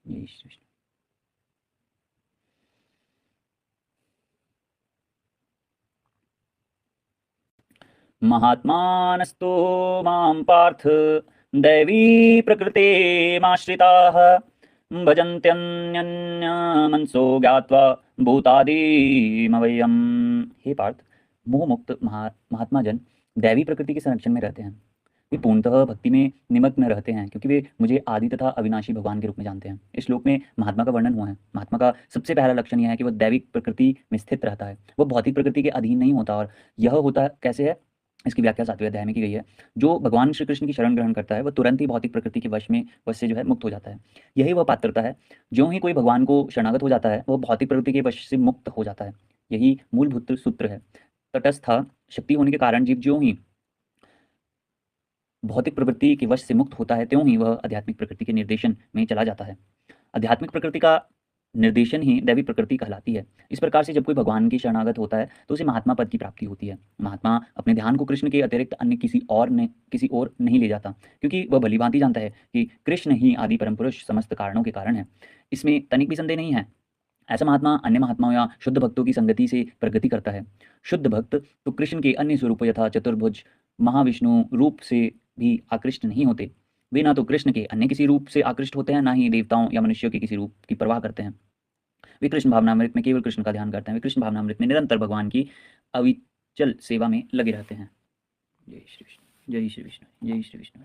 जय श्री कृष्ण। महात्मानस्तु मां पार्थ दैवी प्रकृतिमाश्रिताः भजन्त्यन्यन्यमनसो ज्ञात्वा भूतादिमव्ययम्। हे पार्थ, मोहमुक्त महात्मा जन दैवी प्रकृति के संरक्षण में रहते हैं। वे पूर्णतः भक्ति में निमग्न रहते हैं क्योंकि वे मुझे आदि तथा अविनाशी भगवान के रूप में जानते हैं। इस श्लोक में महात्मा का वर्णन हुआ है। महात्मा का सबसे पहला लक्षण यह है कि वह दैविक प्रकृति में स्थित रहता है, वह भौतिक प्रकृति के अधीन नहीं होता। और यह होता कैसे है, इसकी व्याख्या 7वें अध्याय में की गई है। जो भगवान श्री कृष्ण की शरण ग्रहण करता है वह तुरंत ही भौतिक प्रकृति के वश से जो है मुक्त हो जाता है। यही वह पात्रता है। ज्यों ही कोई भगवान को शरणागत हो जाता है वह भौतिक प्रकृति के वश से मुक्त हो जाता है। यही मूलभूत सूत्र है। तटस्थ शक्ति होने के कारण जीव ज्यों ही भौतिक प्रवृत्ति के वश से मुक्त होता है त्यों ही वह आध्यात्मिक प्रकृति के निर्देशन में चला जाता है। आध्यात्मिक प्रकृति का निर्देशन ही दैवी प्रकृति कहलाती है। इस प्रकार से जब कोई भगवान की शरणागत होता है तो उसे महात्मा पद की प्राप्ति होती है। महात्मा अपने ध्यान को कृष्ण के अतिरिक्त अन्य किसी और नहीं ले जाता, क्योंकि वह भली भांति जानता है कि कृष्ण ही आदि परम पुरुष समस्त कारणों के कारण है। इसमें तनिक भी संदेह नहीं है। ऐसा महात्मा अन्य महात्माओं या शुद्ध भक्तों की संगति से प्रगति करता है। शुद्ध भक्त तो कृष्ण के अन्य स्वरूप यथा चतुर्भुज महाविष्णु रूप से भी आकृष्ट नहीं होते। वे ना तो कृष्ण के अन्य किसी रूप से आकृष्ट होते हैं, ना ही देवताओं या मनुष्यों के किसी रूप की परवाह करते हैं। वे कृष्ण भावनामृत में केवल कृष्ण का ध्यान करते हैं। वे कृष्ण भावनामृत में निरंतर भगवान की अविचल सेवा में लगे रहते हैं। जय श्री कृष्ण, जय श्री कृष्ण, जय श्री कृष्ण।